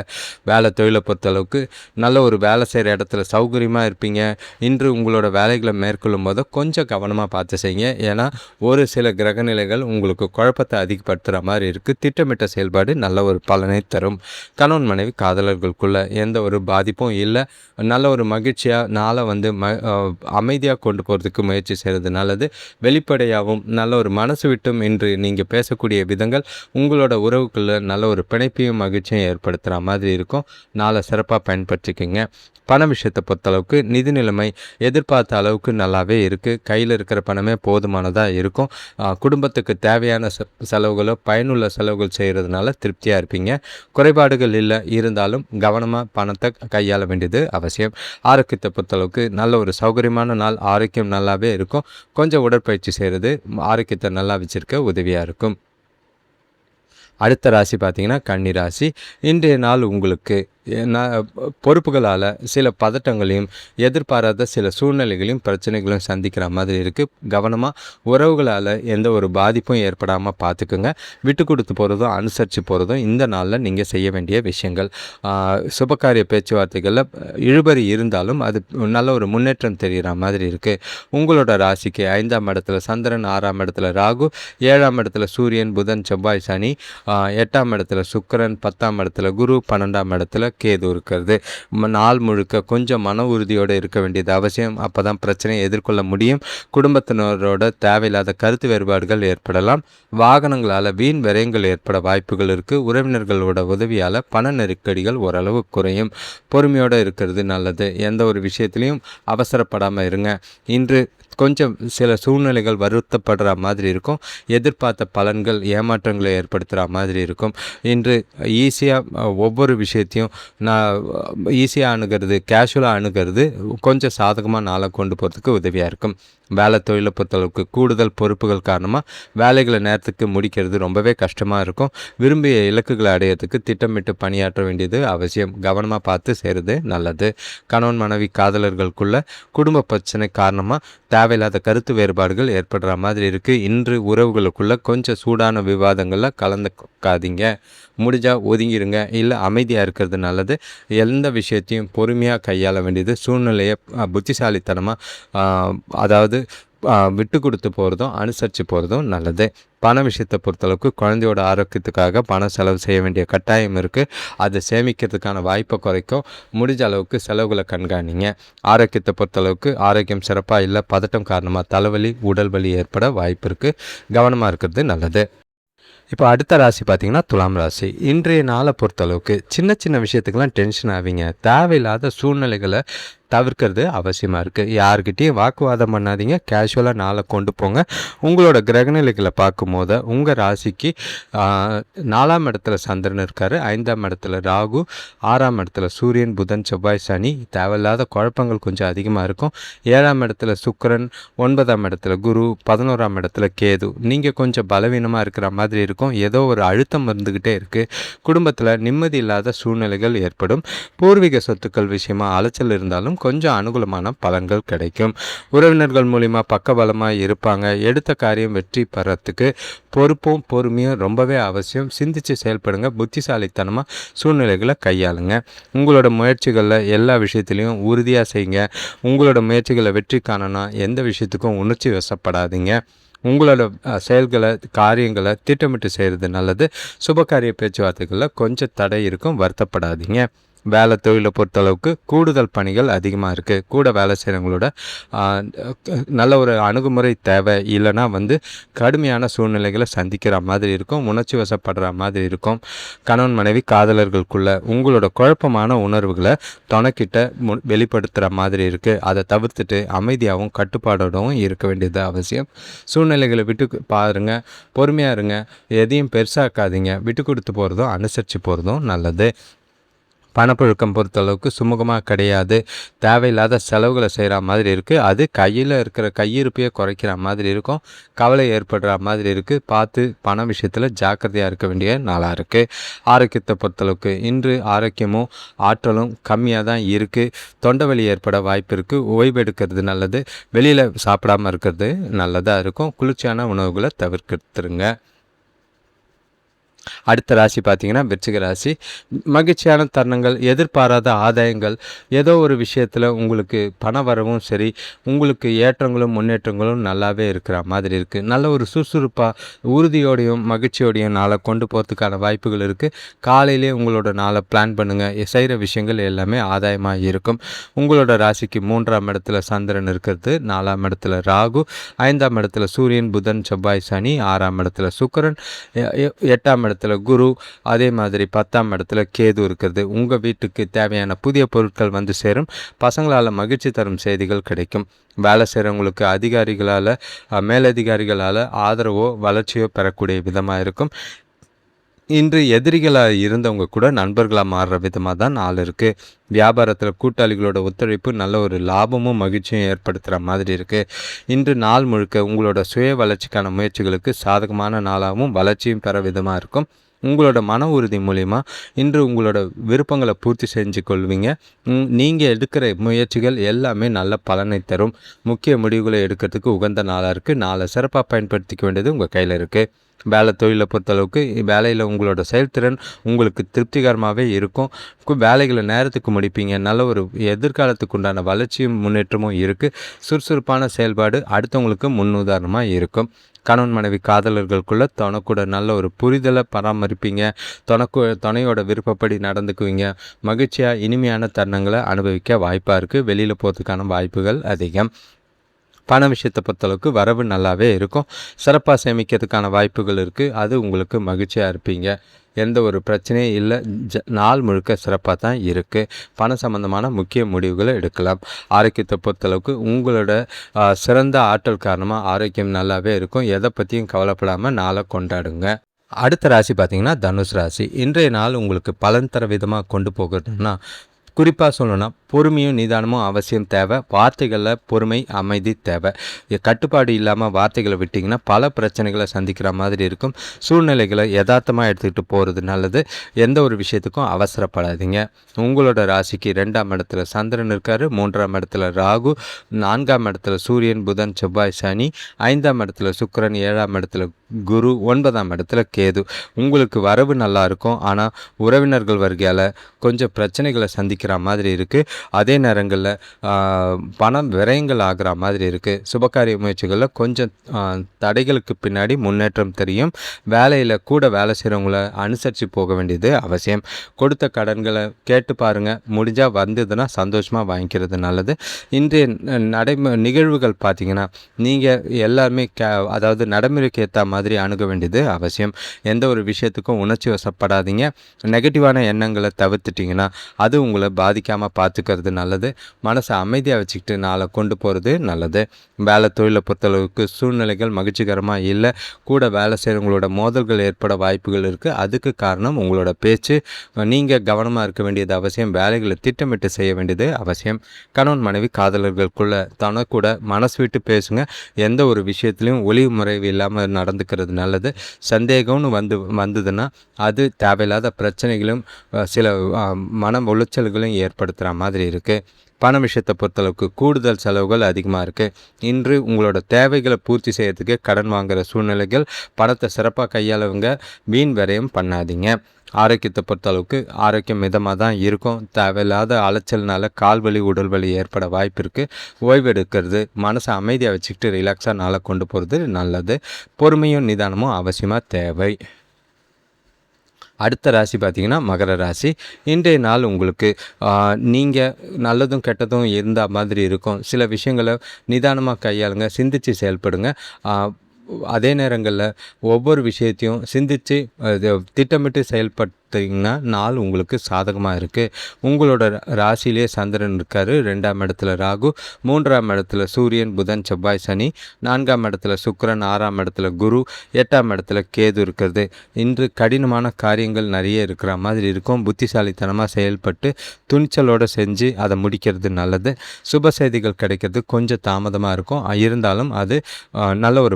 வேலை தொழிலை பொறுத்தளவுக்கு நல்ல ஒரு வேலை செய்கிற இடத்துல சௌகரியமாக இருப்பீங்க. இன்று உங்களோட வேலைகளை மேற்கொள்ளும் போது கொஞ்சம் கவனமாக பார்த்து செய்யுங்க. ஏன்னா ஒரு சில கிரகநிலைகள் உங்களுக்கு குழப்பத்தை அதிகப்படுத்துகிற மாதிரி இருக்குது. திட்டமிட்ட செயல்பாடு நல்ல ஒரு பலனை தரும். கணவன் மனைவி காதலர்களுக்குள்ள எந்த ஒரு பாதிப்பும் இல்லை. நல்ல ஒரு மகிழ்ச்சியாக நாளை அமைதியாக கொண்டு போகிறதுக்கு முயற்சி செய்கிறது நல்லது. வெளிப்படையாகவும் நல்ல ஒரு மனசு விட்டும் இன்று நீங்கள் பேசக்கூடிய விதங்கள் உங்களோட உறவுக்குள்ள நல்ல ஒரு பிணைப்பையும் மகிழ்ச்சியும் ஏற்படுத்துகிற மாதிரி இருக்கும். நாளை சிறப்பாக பயன்படுத்திக்கோங்க. பண விஷயத்தை பொறுத்தளவுக்கு நிதி நிலைமை எதிர்பார்த்த அளவுக்கு நல்லாவே இருக்குது. கையில் இருக்கிற பணமே போதுமானதாக இருக்கும். குடும்பத்துக்கு தேவையான செலவுகளோ பயனுள்ள செலவுகள் செய்கிறதுனால திருப்தியாக இருப்பீங்க. குறைபாடுகள் இல்லை. இருந்தாலும் கவனமாக பணத்தை கையாள வேண்டியது அவசியம். ஆரோக்கியத்தை பொறுத்தளவுக்கு நல்ல ஒரு சௌகரியமான நாள். ஆரோக்கியம் நல்லாவே இருக்கும். கொஞ்சம் உடற்பயிற்சி செய்கிறது ஆரோக்கியத்தை நல்லா வச்சிருக்க உதவியாக இருக்கும். அடுத்த ராசி பார்த்திங்கன்னா கன்னி ராசி. இன்றைய நாள் உங்களுக்கு பொறுப்புகளால் சில பதட்டங்களையும் எதிர்பாராத சில சூழ்நிலைகளையும் பிரச்சனைகளையும் சந்திக்கிற மாதிரி இருக்குது. கவனமாக உறவுகளால் எந்த ஒரு பாதிப்பும் ஏற்படாமல் பார்த்துக்குங்க. விட்டு கொடுத்து போகிறதும் அனுசரித்து போகிறதும் இந்த நாளில் நீங்கள் செய்ய வேண்டிய விஷயங்கள். சுபகாரிய பேச்சுவார்த்தைகளில் இழுபறி இருந்தாலும் அது நல்ல ஒரு முன்னேற்றம் தெரிகிற மாதிரி இருக்குது. உங்களோட ராசிக்கு 5ஆம் இடத்துல சந்திரன், 6ஆம் இடத்துல ராகு, 7ஆம் இடத்துல சூரியன், புதன், செவ்வாய், சனி, 8ஆம் இடத்துல சுக்கிரன், 10ஆம் இடத்துல குரு, 12ஆம் இடத்துல கேது இருக்கிறது. நாள் முழுக்க கொஞ்சம் மன உறுதியோடு இருக்க வேண்டியது அவசியம். அப்போ தான் பிரச்சனையை எதிர்கொள்ள முடியும். குடும்பத்தினரோட தேவையில்லாத கருத்து வேறுபாடுகள் ஏற்படலாம். வாகனங்களால் வீண் விரயங்கள் ஏற்பட வாய்ப்புகள் இருக்குது. உறவினர்களோட உதவியால் பண நெருக்கடிகள் ஓரளவு குறையும். பொறுமையோடு இருக்கிறது நல்லது. எந்த ஒரு விஷயத்துலையும் அவசரப்படாமல் இருங்க. இன்று கொஞ்சம் சில சூழ்நிலைகள் வருத்தப்படுற மாதிரி இருக்கும். எதிர்பார்த்த பலன்கள் ஏமாற்றங்களை ஏற்படுத்துகிற மாதிரி இருக்கும். இன்று ஈஸியாக ஒவ்வொரு விஷயத்தையும் ஈஸியாக அணுகிறது, கேஷுவலாக அணுகிறது கொஞ்சம் சாதகமாக நாளை கொண்டு போகிறதுக்கு உதவியாக இருக்கும். வேலை தொழிலை பொறுத்தளவுக்கு கூடுதல் பொறுப்புகள் காரணமாக வேலைகளை நேரத்துக்கு முடிக்கிறது ரொம்பவே கஷ்டமாக இருக்கும். விரும்பிய இலக்குகளை அடையிறதுக்கு திட்டமிட்டு பணியாற்ற வேண்டியது அவசியம். கவனமாக பார்த்து செய்கிறது நல்லது. கணவன் மனைவி காதலர்களுக்குள்ள குடும்ப பிரச்சனை காரணமாக தேவையில்லாத கருத்து வேறுபாடுகள் ஏற்படுற மாதிரி இருக்குது. இன்று உறவுகளுக்குள்ள கொஞ்சம் சூடான விவாதங்களில் கலந்துக்காதீங்க. முடிஞ்சால் ஒதுங்கிடுங்க, இல்லை அமைதியாக இருக்கிறது நல்லது. எந்த விஷயத்தையும் பொறுமையாக கையாள வேண்டியது. சூழ்நிலையை புத்திசாலித்தனமாக அதாவது விட்டு கொடுத்து போகிறதும் அனுசரித்து போகிறதும் நல்லது. பண விஷயத்தை பொறுத்தளவுக்கு குழந்தையோட ஆரோக்கியத்துக்காக பணம் செலவு செய்ய வேண்டிய கட்டாயம் இருக்குது. அதை சேமிக்கிறதுக்கான வாய்ப்பை குறைக்கும். முடிஞ்ச அளவுக்கு செலவுகளை கண்காணிங்க. ஆரோக்கியத்தை பொறுத்தளவுக்கு ஆரோக்கியம் சிறப்பாக இல்லை, பதட்டம் காரணமாக தலைவலி உடல் வலி ஏற்பட வாய்ப்பு இருக்குது. கவனமாக இருக்கிறது நல்லது. இப்போ அடுத்த ராசி பார்த்திங்கன்னா துலாம் ராசி. இன்றைய நாளை பொறுத்தளவுக்கு சின்ன சின்ன விஷயத்துக்கெல்லாம் டென்ஷன் ஆவீங்க. தேவையில்லாத சூழ்நிலைகளை தவிர்க்கிறது அவசியமாக இருக்குது. யார்கிட்டையும் வாக்குவாதம் பண்ணாதீங்க. கேஷுவலாக நாளை கொண்டு போங்க. உங்களோட கிரகநிலைகளை பார்க்கும்போது உங்கள் ராசிக்கு 4ஆம் இடத்துல சந்திரன் இருக்கார், 5ஆம் இடத்துல ராகு, 6ஆம் இடத்துல சூரியன், புதன், செவ்வாய், சனி. தேவையில்லாத குழப்பங்கள் கொஞ்சம் அதிகமாக இருக்கும். 7ஆம் இடத்துல சுக்கிரன், 9ஆம் இடத்துல குரு, 11ஆம் இடத்துல கேது. நீங்கள் கொஞ்சம் பலவீனமாக இருக்கிற மாதிரி இருக்கும். ஏதோ ஒரு அழுத்தம் இருந்துக்கிட்டே இருக்குது. குடும்பத்தில் நிம்மதி இல்லாத சூழ்நிலைகள் ஏற்படும். பூர்வீக சொத்துக்கள் விஷயமா அலைச்சல் இருந்தாலும் கொஞ்சம் அனுகூலமான பலன்கள் கிடைக்கும். உறவினர்கள் மூலிமா பக்கபலமாக இருப்பாங்க. எடுத்த காரியம் வெற்றி பெறத்துக்கு பொறுப்பும் பொறுமையும் ரொம்பவே அவசியம். சிந்தித்து செயல்படுங்க. புத்திசாலித்தனமாக சூழ்நிலைகளை கையாளுங்க. உங்களோட முயற்சிகளில் எல்லா விஷயத்துலையும் உறுதியாக செய்யுங்க. உங்களோட முயற்சிகளை வெற்றி காணணும். எந்த விஷயத்துக்கும் உணர்ச்சி வசப்படாதீங்க. உங்களோட செயல்களை காரியங்களை திட்டமிட்டு செய்கிறது நல்லது. சுபகாரிய பேச்சுவார்த்தைகளில் கொஞ்சம் தடை இருக்கும், வருத்தப்படாதீங்க. வேலை தொழிலை பொறுத்தளவுக்கு கூடுதல் பணிகள் அதிகமாக இருக்குது. கூட வேலை செய்கிறவங்களோட நல்ல ஒரு அணுகுமுறை தேவை. இல்லைனா கடுமையான சூழ்நிலைகளை சந்திக்கிற மாதிரி இருக்கும். உணர்ச்சி வசப்படுற மாதிரி இருக்கும். கணவன் மனைவி காதலர்களுக்குள்ள உங்களோட குழப்பமான உணர்வுகளை துணைக்கிட்ட வெளிப்படுத்துகிற மாதிரி இருக்குது. அதை தவிர்த்துட்டு அமைதியாகவும் கட்டுப்பாடோடவும் இருக்க வேண்டியது அவசியம். சூழ்நிலைகளை விட்டு பாருங்கள், பொறுமையாக இருங்க. எதையும் பெருசாக்காதீங்க. விட்டு கொடுத்து போகிறதும் அனுசரித்து போகிறதும் நல்லது. பணப்புழக்கம் பொறுத்தளவுக்கு சுமூகமாக கிடையாது. தேவையில்லாத செலவுகளை செய்கிற மாதிரி இருக்குது. அது கையில் இருக்கிற கையிருப்பையே குறைக்கிற மாதிரி இருக்கும். கவலை ஏற்படுற மாதிரி இருக்குது. பார்த்து பண விஷயத்தில் ஜாக்கிரதையாக இருக்க வேண்டிய நாளாக இருக்குது. ஆரோக்கியத்தை பொறுத்தளவுக்கு இன்று ஆரோக்கியமும் ஆற்றலும் கம்மியாக தான் இருக்குது. தொண்டை வலி ஏற்பட வாய்ப்பு இருக்குது. ஓய்வு எடுக்கிறது நல்லது. வெளியில் சாப்பிடாமல் இருக்கிறது நல்லதாக இருக்கும். குளிர்ச்சியான உணவுகளை தவிர்த்துருங்க. அடுத்த ராசி பார்த்திங்கன்னா விருச்சிக ராசி. மகிழ்ச்சியான தருணங்கள், எதிர்பாராத ஆதாயங்கள், ஏதோ ஒரு விஷயத்தில் உங்களுக்கு பண வரவும் சரி, உங்களுக்கு ஏற்றங்களும் முன்னேற்றங்களும் நல்லாவே இருக்கிற மாதிரி இருக்குது. நல்ல ஒரு சுறுசுறுப்பாக உறுதியோடையும் மகிழ்ச்சியோடையும் நாளை கொண்டு போகிறதுக்கான வாய்ப்புகள் இருக்குது. காலையிலே உங்களோட நாளை பிளான் பண்ணுங்கள். செய்கிற விஷயங்கள் எல்லாமே ஆதாயமாக இருக்கும். உங்களோட ராசிக்கு 3ஆம் இடத்துல சந்திரன் இருக்கிறது, 4ஆம் இடத்துல ராகு, 5ஆம் இடத்துல சூரியன், புதன், செவ்வாய், சனி, 6ஆம் இடத்துல சுக்கிரன், 8ஆம் இடத்துல குரு, அதே மாதிரி 10ஆம் இடத்துல கேது இருக்கிறது. உங்கள் வீட்டுக்கு தேவையான புதிய பொருட்கள் சேரும். பசங்களால் மகிழ்ச்சி தரும் செய்திகள் கிடைக்கும். வேலை செய்கிறவங்களுக்கு அதிகாரிகளால் மேலதிகாரிகளால் ஆதரவோ வளர்ச்சியோ பெறக்கூடிய விதமாக இருக்கும். இன்று எதிரிகளாக இருந்தவங்க கூட நண்பர்களாக மாறுற விதமாக தான் நாள் இருக்குது. வியாபாரத்தில் கூட்டாளிகளோட ஒத்துழைப்பு நல்ல ஒரு லாபமும் மகிழ்ச்சியும் ஏற்படுத்துகிற மாதிரி இருக்குது. இன்று நாள் முழுக்க உங்களோட சுய வளர்ச்சிக்கான முயற்சிகளுக்கு சாதகமான நாளாகவும் வளர்ச்சியும் பெற விதமாக இருக்கும். உங்களோட மன உறுதி மூலிமா இன்று உங்களோட விருப்பங்களை பூர்த்தி செஞ்சு கொள்வீங்க. நீங்கள் எடுக்கிற முயற்சிகள் எல்லாமே நல்ல பலனை தரும். முக்கிய முடிவுகளை எடுக்கிறதுக்கு உகந்த நாளாக இருக்குது. நாளை சிறப்பாக பயன்படுத்திக்க வேண்டியது உங்கள் கையில் இருக்குது. வேலை தொழிலை பொறுத்தளவுக்கு வேலையில் உங்களோட செயல்திறன் உங்களுக்கு திருப்திகரமாகவே இருக்கும். வேலைகளை நேரத்துக்கு முடிப்பீங்க. நல்ல ஒரு எதிர்காலத்துக்கு உண்டான வளர்ச்சியும் முன்னேற்றமும் இருக்குது. சுறுசுறுப்பான செயல்பாடு அடுத்தவங்களுக்கு முன்னுதாரணமாக இருக்கும். கணவன் மனைவி காதலர்களுக்குள்ள தனக்கூட நல்ல ஒரு புரிதலை பராமரிப்பீங்க. துணையோட விருப்பப்படி நடந்துக்குவீங்க. மகிழ்ச்சியாக இனிமையான தருணங்களை அனுபவிக்க வாய்ப்பாக இருக்குது. வெளியில் போகிறதுக்கான வாய்ப்புகள் அதிகம். பண விஷயத்தை பொறுத்தளவுக்கு வரவு நல்லாவே இருக்கும். சிறப்பாக சேமிக்கிறதுக்கான வாய்ப்புகள் இருக்குது. அது உங்களுக்கு மகிழ்ச்சியாக இருப்பீங்க. எந்த ஒரு பிரச்சனையும் இல்லை. நாள் முழுக்க சிறப்பாக தான் இருக்குது. பணம் சம்பந்தமான முக்கிய முடிவுகளை எடுக்கலாம். ஆரோக்கியத்தை பொறுத்தளவுக்கு உங்களோட சிறந்த ஆற்றல் காரணமாக ஆரோக்கியம் நல்லாவே இருக்கும். எதை பற்றியும் கவலைப்படாமல் நாளை கொண்டாடுங்க. அடுத்த ராசி பார்த்திங்கன்னா தனுஷ் ராசி. இன்றைய நாள் உங்களுக்கு பலன் தர விதமாக கொண்டு போகிறதுனா குறிப்பாக சொல்லணும்னா பொறுமையும் நிதானமும் அவசியம் தேவை. வார்த்தைகளில் பொறுமை, அமைதி தேவை. கட்டுப்பாடு இல்லாமல் வார்த்தைகளை விட்டிங்கன்னா பல பிரச்சனைகளை சந்திக்கிற மாதிரி இருக்கும். சூழ்நிலைகளை யதார்த்தமாக எடுத்துக்கிட்டு போகிறது நல்லது. எந்த ஒரு விஷயத்துக்கும் அவசரப்படாதீங்க. உங்களோட ராசிக்கு 2ஆம் இடத்துல சந்திரன் இருக்கார், 3ஆம் இடத்துல ராகு, 4ஆம் இடத்துல சூரியன், புதன், செவ்வாய், சனி, 5ஆம் இடத்துல சுக்கிரன், 7ஆம் இடத்துல குரு, 9ஆம் இடத்துல கேது. உங்களுக்கு வரவு நல்லா இருக்கும். ஆனால் உறவினர்கள் வருகையால் கொஞ்சம் பிரச்சனைகளை சந்திக்கிற மாதிரி இருக்குது. அதே நேரங்களில் பணம் விரயங்கள் ஆகிற மாதிரி இருக்குது. சுபகாரிய முயற்சிகளில் கொஞ்சம் தடைகளுக்கு பின்னாடி முன்னேற்றம் தெரியும். வேலையில் கூட வேலை செய்கிறவங்கள அனுசரித்து போக வேண்டியது அவசியம். கொடுத்த கடன்களை கேட்டு பாருங்கள். முடிஞ்சால் வந்ததுன்னா சந்தோஷமாக வாங்கிக்கிறது நல்லது. இன்றைய நிகழ்வுகள் பார்த்திங்கன்னா நீங்கள் எல்லாருமே அதாவது நடைமுறைக்கு ஏற்ற மாதிரி அணுக வேண்டியது அவசியம். எந்த ஒரு விஷயத்துக்கும் உணர்ச்சி வசப்படாதீங்க. நெகட்டிவான எண்ணங்களை தவிர்த்துட்டிங்கன்னா அது உங்களை பாதிக்காமல் பார்த்துக்கிறது நல்லது. மனசை அமைதியாக வச்சுக்கிட்டு நாளை கொண்டு போகிறது நல்லது. வேலை தொழிலை பொறுத்தளவுக்கு சூழ்நிலைகள் மகிழ்ச்சிகரமாக இல்லை. கூட வேலை செய்கிறவங்களோட மோதல்கள் ஏற்பட வாய்ப்புகள் இருக்குது. அதுக்கு காரணம் உங்களோட பேச்சு. நீங்கள் கவனமாக இருக்க வேண்டியது அவசியம். வேலைகளை திட்டமிட்டு செய்ய வேண்டியது அவசியம். கணவன் மனைவி காதலர்களுக்குள்ள தனக்கூட மனசு விட்டு பேசுங்க. எந்த ஒரு விஷயத்துலையும் ஒளிவு முறைவு இல்லாமல் நடந்துக்கிறது நல்லது. சந்தேகம்னு வந்ததுன்னா அது தேவையில்லாத பிரச்சனைகளும் சில மன உளைச்சல்களையும் ஏற்படுத்துகிற மாதிரி இருக்குது. பண விஷயத்தை பொறுத்தளவுக்கு கூடுதல் செலவுகள் அதிகமாக இருக்குது. இன்று உங்களோட தேவைகளை பூர்த்தி செய்யறதுக்கு கடன் வாங்குகிற சூழ்நிலைகள். பணத்தை சிறப்பாக கையாளவங்க. வீண் விரயம் பண்ணாதீங்க. ஆரோக்கியத்தை பொறுத்தளவுக்கு ஆரோக்கியம் மிதமாக தான் இருக்கும். தேவையில்லாத அலைச்சல்னால கால்வலி, உடல் வலி ஏற்பட வாய்ப்பு இருக்குது. ஓய்வு எடுக்கிறது, மனசை அமைதியாக வச்சுக்கிட்டு ரிலாக்ஸாக நாளை கொண்டு போகிறது நல்லது. பொறுமையும் நிதானமும் அவசியமாக தேவை. அடுத்த ராசி பார்த்திங்கன்னா மகர ராசி. இன்றைய நாள் உங்களுக்கு நீங்கள் நல்லதும் கெட்டதும் இருந்த மாதிரி இருக்கும். சில விஷயங்களை நிதானமாக கையாளுங்க, சிந்தித்து செயல்படுங்க. அதே நேரங்களில் ஒவ்வொரு விஷயத்தையும் சிந்தித்து திட்டமிட்டு செயல்பட்டிங்கன்னா நாள் உங்களுக்கு சாதகமாக இருக்குது. உங்களோட ராசியிலே சந்திரன் இருக்கார், 2ஆம் இடத்துல ராகு, 3ஆம் இடத்துல சூரியன், புதன், செவ்வாய், சனி, 4ஆம் இடத்துல சுக்கிரன், 6ஆம் இடத்துல குரு, 8ஆம் இடத்துல கேது இருக்கிறது. இன்று கடினமான காரியங்கள் நிறைய இருக்கிற மாதிரி இருக்கும். புத்திசாலித்தனமாக செயல்பட்டு துணிச்சலோடு செஞ்சு அதை முடிக்கிறது நல்லது. சுப செய்திகள் கிடைக்கிறது கொஞ்சம் தாமதமாக இருக்கும். இருந்தாலும் அது நல்ல ஒரு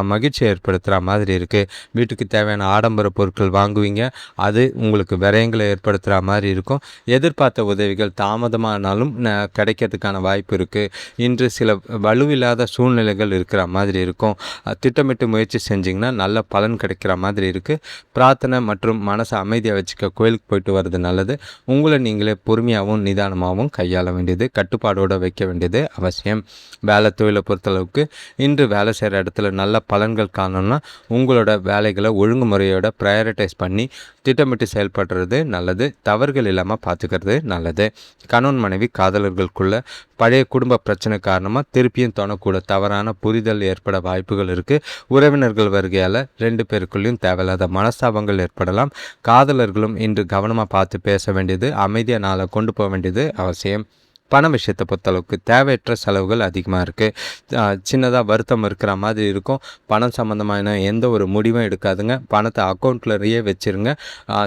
மகிழ்ச்சி ஏற்படுத்துகிற மாதிரி இருக்குது. வீட்டுக்கு தேவையான ஆடம்பர பொருட்கள் வாங்குவீங்க. அது உங்களுக்கு விரயங்களை ஏற்படுத்துகிற மாதிரி இருக்கும். எதிர்பார்த்த உதவிகள் தாமதமானாலும் கிடைக்கிறதுக்கான வாய்ப்பு இருக்குது. இன்று சில வலுவில்லாத சூழ்நிலைகள் இருக்கிற மாதிரி இருக்கும். திட்டமிட்டு முயற்சி செஞ்சிங்கன்னா நல்ல பலன் கிடைக்கிற மாதிரி இருக்குது. பிரார்த்தனை மற்றும் மனசை அமைதியாக வச்சுக்க கோயிலுக்கு போயிட்டு வர்றது நல்லது. உங்களை நீங்களே பொறுமையாகவும் நிதானமாகவும் கையாள வேண்டியது, கட்டுப்பாடோடு வைக்க வேண்டியது அவசியம். வேலை தொழிலை பொறுத்தளவுக்கு இன்று வேலை செய்கிற இடத்துல நல்ல பலன்கள் காணணும்னா உங்களோட வேலைகளை ஒழுங்குமுறையோட ப்ரையாரிட்டைஸ் பண்ணி திட்டமிட்டு செயல்படுறது நல்லது. தவறுகள் இல்லாமல் பார்த்துக்கிறது நல்லது. கணவன் மனைவி காதலர்களுக்குள்ள பழைய குடும்ப பிரச்சனை காரணமாக திருப்பியும் தோணக்கூட தவறான புரிதல் ஏற்பட வாய்ப்புகள் இருக்குது. உறவினர்கள் வருகையால் 2 பேருக்குள்ளேயும் தேவையில்லாத மனஸ்தாபங்கள் ஏற்படலாம். காதலர்களும் இன்று கவனமாக பார்த்து பேச வேண்டியது, அமைதியாக நாளை கொண்டு போக வேண்டியது அவசியம். பண விஷயத்தை பொறுத்தளவுக்கு தேவையற்ற செலவுகள் அதிகமாக இருக்குது. சின்னதாக வருத்தம் இருக்கிற மாதிரி இருக்கும். பணம் சம்மந்தமான எந்த ஒரு முடிவும் எடுக்காதுங்க. பணத்தை அக்கௌண்ட்லேயே வச்சுருங்க.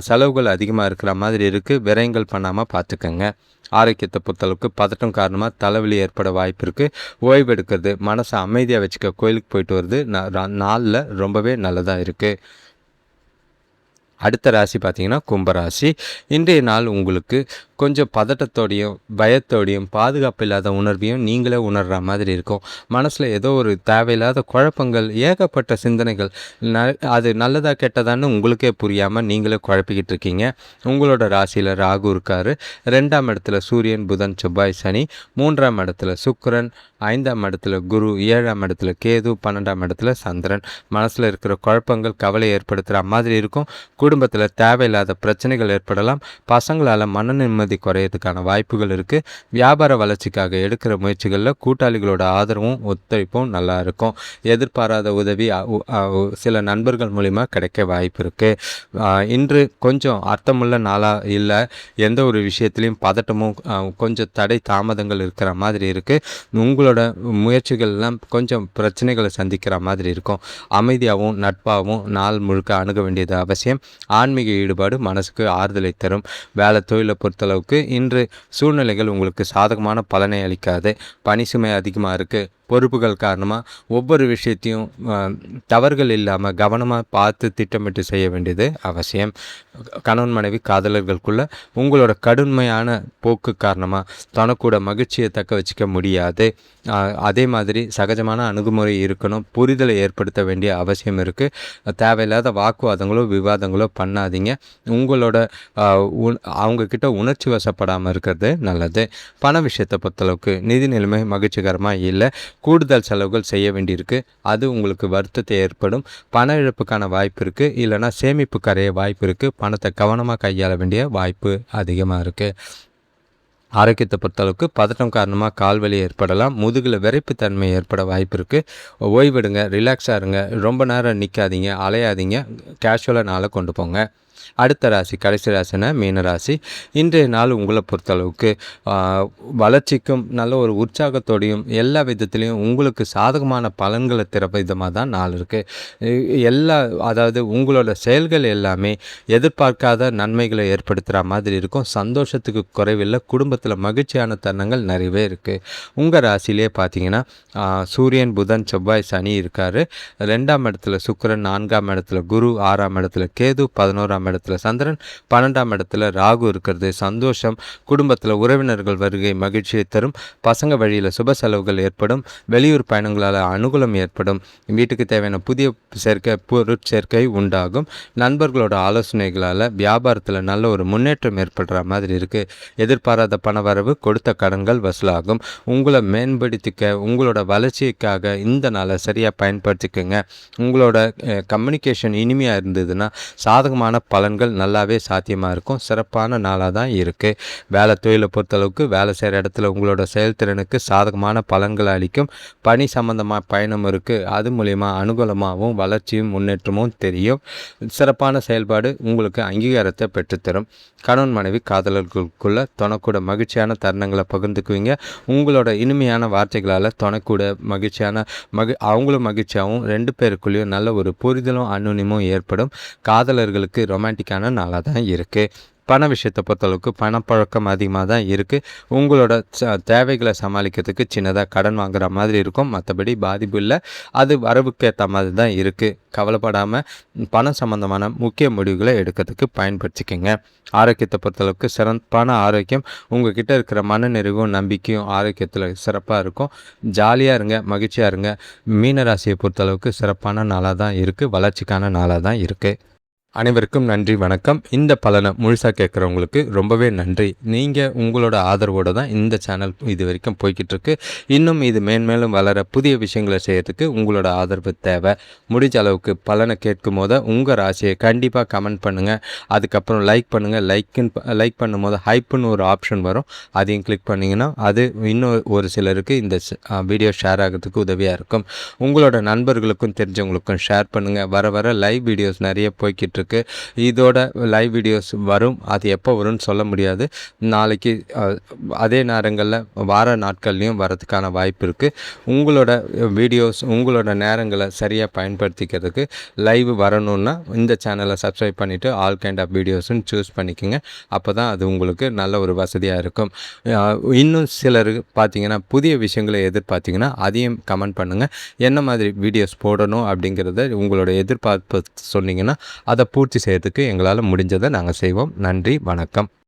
செலவுகள் அதிகமாக இருக்கிற மாதிரி இருக்குது. விரயங்கள் பண்ணாமல் பார்த்துக்கங்க. ஆரோக்கியத்தை பொறுத்தளவுக்கு பதட்டம் காரணமாக தலைவலி ஏற்பட வாய்ப்பு இருக்குது. ஓய்வு எடுக்கிறது, மனசை அமைதியாக வச்சுக்க கோயிலுக்கு போயிட்டு வருது நாளில் ரொம்பவே நல்லதாக இருக்குது. அடுத்த ராசி பார்த்திங்கன்னா கும்பராசி. இன்றைய நாள் உங்களுக்கு கொஞ்சம் பதட்டத்தோடையும் பயத்தோடையும் பாதுகாப்பு இல்லாத உணர்வையும் நீங்களே உணர்கிற மாதிரி இருக்கும். மனசில் ஏதோ ஒரு தேவையில்லாத குழப்பங்கள், ஏகப்பட்ட சிந்தனைகள், அது நல்லதாக கெட்டதான்னு உங்களுக்கே புரியாமல் நீங்களே குழப்பிக்கிட்டு இருக்கீங்க. உங்களோட ராசியில் ராகு இருக்கார், 2ஆம் இடத்துல சூரியன், புதன், செவ்வாய், சனி, 3ஆம் இடத்துல சுக்கிரன், 5ஆம் இடத்துல குரு, 7ஆம் இடத்துல கேது, 12ஆம் இடத்துல சந்திரன். மனசில் இருக்கிற குழப்பங்கள் கவலை ஏற்படுத்துகிற மாதிரி இருக்கும். குடும்பத்தில் தேவையில்லாத பிரச்சனைகள் ஏற்படலாம். பசங்களால் மன நிம்மதி குறையறதுக்கான வாய்ப்புகள் இருக்குது. வியாபார வளர்ச்சிக்காக எடுக்கிற முயற்சிகளில் கூட்டாளிகளோட ஆதரவும் ஒத்துழைப்பும் நல்லா இருக்கும். எதிர்பாராத உதவி சில நண்பர்கள் மூலிமா கிடைக்க வாய்ப்பு இருக்குது. இன்று கொஞ்சம் அர்த்தமுள்ள நாளாக இல்லை. எந்த ஒரு விஷயத்துலையும் பதட்டமும் கொஞ்சம் தடை தாமதங்கள் இருக்கிற மாதிரி இருக்குது. உங்களோட முயற்சிகள்லாம் கொஞ்சம் பிரச்சனைகளை சந்திக்கிற மாதிரி இருக்கும். அமைதியாகவும் நட்பாகவும் நாள் முழுக்க அணுக வேண்டியது அவசியம். ஆன்மீக ஈடுபாடு மனசுக்கு ஆறுதலை தரும். வேலை தொழிலை பொறுத்தளவுக்கு இன்று சூழ்நிலைகள் உங்களுக்கு சாதகமான பலனை அளிக்காது. பணி சுமை அதிகமாக இருக்குது. பொறுப்புகள் காரணமாக ஒவ்வொரு விஷயத்தையும் தவறுகள் இல்லாமல் கவனமாக பார்த்து திட்டமிட்டு செய்ய வேண்டியது அவசியம். கணவன் மனைவி காதலர்களுக்குள்ள உங்களோட கடுமையான போக்கு காரணமாக தனக்கூட மகிழ்ச்சியை தக்க வச்சுக்க முடியாது. அதே மாதிரி சகஜமான அணுகுமுறை இருக்கணும். புரிதலை ஏற்படுத்த வேண்டிய அவசியம் இருக்குது. தேவையில்லாத வாக்குவாதங்களோ விவாதங்களோ பண்ணாதீங்க. உங்களோட அவங்கக்கிட்ட உணர்ச்சி வசப்படாமல் இருக்கிறது நல்லது. பண விஷயத்தை பொறுத்தளவுக்கு நிதி நிலைமை மகிழ்ச்சிகரமாக இல்லை. கூடுதல் செலவுகள் செய்ய வேண்டியிருக்கு. அது உங்களுக்கு வருத்தத்தை ஏற்படும். பண இழப்புக்கான வாய்ப்பு இருக்குது. இல்லைனா சேமிப்பு கரைய வாய்ப்பு இருக்குது. பணத்தை கவனமாக கையாள வேண்டிய வாய்ப்பு அதிகமாக இருக்குது. ஆரோக்கியத்தை பொறுத்தளவுக்கு பதட்டம் காரணமாக கால்வலி ஏற்படலாம். முதுகில் விரைப்புத்தன்மை ஏற்பட வாய்ப்பு இருக்குது. ஓய்வெடுங்க, ரிலாக்ஸாக இருங்க. ரொம்ப நேரம் நிற்காதீங்க, அலையாதீங்க. கேஷுவலாக நாளை கொண்டு போங்க. அடுத்த ராசி, கடைசி ராசினா மீன ராசி. இன்றைய நாள் உங்களை பொறுத்தளவுக்கு வளர்ச்சிக்கும் நல்ல ஒரு உற்சாகத்தோடையும் எல்லா விதத்துலேயும் உங்களுக்கு சாதகமான பலன்களை தர விதமாக தான் நாள் இருக்குது. அதாவது உங்களோட செயல்கள் எல்லாமே எதிர்பார்க்காத நன்மைகளை ஏற்படுத்துகிற மாதிரி இருக்கும். சந்தோஷத்துக்கு குறைவில்லை. குடும்பத்தில் மகிழ்ச்சியான தருணங்கள் நிறையவே இருக்குது. உங்கள் ராசியிலே பார்த்தீங்கன்னா சூரியன், புதன், செவ்வாய், சனி இருக்கார். 2ஆம் இடத்துல சுக்கிரன், 4ஆம் இடத்துல குரு, 6ஆம் இடத்துல கேது, 11ஆம் இடத்துல சந்திரன், 12ஆம் இடத்துல ராகு இருக்கிறது. சந்தோஷம். குடும்பத்தில் உறவினர்கள் வருகை மகிழ்ச்சியை தரும். பசங்க வழியில் சுப செலவுகள் ஏற்படும். வெளியூர் பயணங்களால் அனுகூலம் ஏற்படும். வீட்டுக்கு தேவையான புதிய பொருட்சேர்க்கை உண்டாகும். நண்பர்களோட ஆலோசனைகளால் வியாபாரத்தில் நல்ல ஒரு முன்னேற்றம் ஏற்படுற மாதிரி இருக்குது. எதிர்பாராத பணவரவு, கொடுத்த கடன்கள் வசூலாகும். உங்களை மேம்படுத்திக்க, உங்களோட வளர்ச்சிக்காக இந்த நாளை சரியாக பயன்படுத்திக்கோங்க. உங்களோட கம்யூனிகேஷன் இனிமையாக இருந்ததுன்னா சாதகமான பலன்கள் நல்லாவே சாத்தியமாக இருக்கும். சிறப்பான நாளாக தான் இருக்குது. வேலை தொழிலை பொறுத்தளவுக்கு வேலை செய்கிற இடத்துல உங்களோட செயல்திறனுக்கு சாதகமான பலன்களை அளிக்கும். பணி சம்பந்தமாக பயணம் இருக்குது. அது மூலயமா அனுகூலமாகவும் வளர்ச்சியும் முன்னேற்றமும் தெரியும். சிறப்பான செயல்பாடு உங்களுக்கு அங்கீகாரத்தை பெற்றுத்தரும். கணவன் மனைவி காதலர்களுக்குள்ள தொனக்கூட மகிழ்ச்சியான தருணங்களை பகிர்ந்துக்குவீங்க. உங்களோட இனிமையான வார்த்தைகளால் தொனக்கூட மகிழ்ச்சியான அவங்களும் மகிழ்ச்சியாகவும் 2 பேருக்குள்ளேயும் நல்ல ஒரு புரிதலும் அன்னுனிமும் ஏற்படும். காதலர்களுக்கு ரொமான்டிக்கான நாளாக தான் இருக்குது. பண விஷயத்தை பொறுத்தளவுக்கு பணப்பழக்கம் அதிகமாக தான் இருக்குது. உங்களோட தேவைகளை சமாளிக்கிறதுக்கு சின்னதாக கடன் வாங்குகிற மாதிரி இருக்கும். மற்றபடி பாதிப்பு இல்லை. அது வரவுக்கு ஏற்ற மாதிரி தான் இருக்குது. கவலைப்படாமல் பணம் சம்பந்தமான முக்கிய முடிவுகளை எடுக்கிறதுக்கு பயன்படுத்திக்கங்க. ஆரோக்கியத்தை பொறுத்தளவுக்கு சிறப்பான ஆரோக்கியம். உங்கள் கிட்டே இருக்கிற மனநிறைவும் நம்பிக்கையும் ஆரோக்கியத்தில் சிறப்பாக இருக்கும். ஜாலியாக இருங்க, மகிழ்ச்சியாக இருங்க. மீனராசியை பொறுத்தளவுக்கு சிறப்பான நாளாக தான் இருக்குது. வளர்ச்சிக்கான நாளாக தான் இருக்குது. அனைவருக்கும் நன்றி, வணக்கம். இந்த பலனை முழுசாக கேட்குறவங்களுக்கு ரொம்பவே நன்றி. நீங்கள் உங்களோட ஆதரவோடு தான் இந்த சேனல் இது வரைக்கும் போய்கிட்டு இருக்கு. இன்னும் இது மேன்மேலும் வளர புதிய விஷயங்களை செய்யறதுக்கு உங்களோட ஆதரவு தேவை. முடிஞ்ச அளவுக்கு பலனை கேட்கும் போது உங்கள் ராசியை கண்டிப்பாக கமெண்ட் பண்ணுங்கள். அதுக்கப்புறம் லைக் பண்ணுங்கள். லைக் பண்ணும் போது ஹைப்புன்னு ஒரு ஆப்ஷன் வரும். அதையும் கிளிக் பண்ணிங்கன்னா அது இன்னும் ஒரு சிலருக்கு இந்த வீடியோ ஷேர் ஆகிறதுக்கு உதவியாக இருக்கும். உங்களோட நண்பர்களுக்கும் தெரிஞ்சவங்களுக்கும் ஷேர் பண்ணுங்கள். வர லைவ் வீடியோஸ் நிறைய போய்கிட்டு இதோட லைவ் வீடியோஸ் வரும். அது எப்போ வரும்னு சொல்ல முடியாது. நாளைக்கு அதே நேரங்களில் வார நாட்கள்லையும் வரதுக்கான வாய்ப்பு இருக்குது. உங்களோட வீடியோஸ், உங்களோட நேரங்களை சரியாக பயன்படுத்திக்கிறதுக்கு லைவ் வரணுன்னா இந்த சேனலை சப்ஸ்கிரைப் பண்ணிவிட்டு ஆல் கைண்ட் ஆஃப் வீடியோஸ்ன்னு சூஸ் பண்ணிக்கோங்க. அப்போ தான் அது உங்களுக்கு நல்ல ஒரு வசதியாக இருக்கும். இன்னும் சிலர் பார்த்தீங்கன்னா புதிய விஷயங்களை எதிர்பார்த்தீங்கன்னா அதையும் கமெண்ட் பண்ணுங்கள். என்ன மாதிரி வீடியோஸ் போடணும் அப்படிங்கிறத உங்களோட எதிர்பார்ப்பு சொன்னீங்கன்னா அதை பூர்த்தி செய்யறதுக்கு எங்களால் முடிஞ்சதை நாங்கள் செய்வோம். நன்றி, வணக்கம்.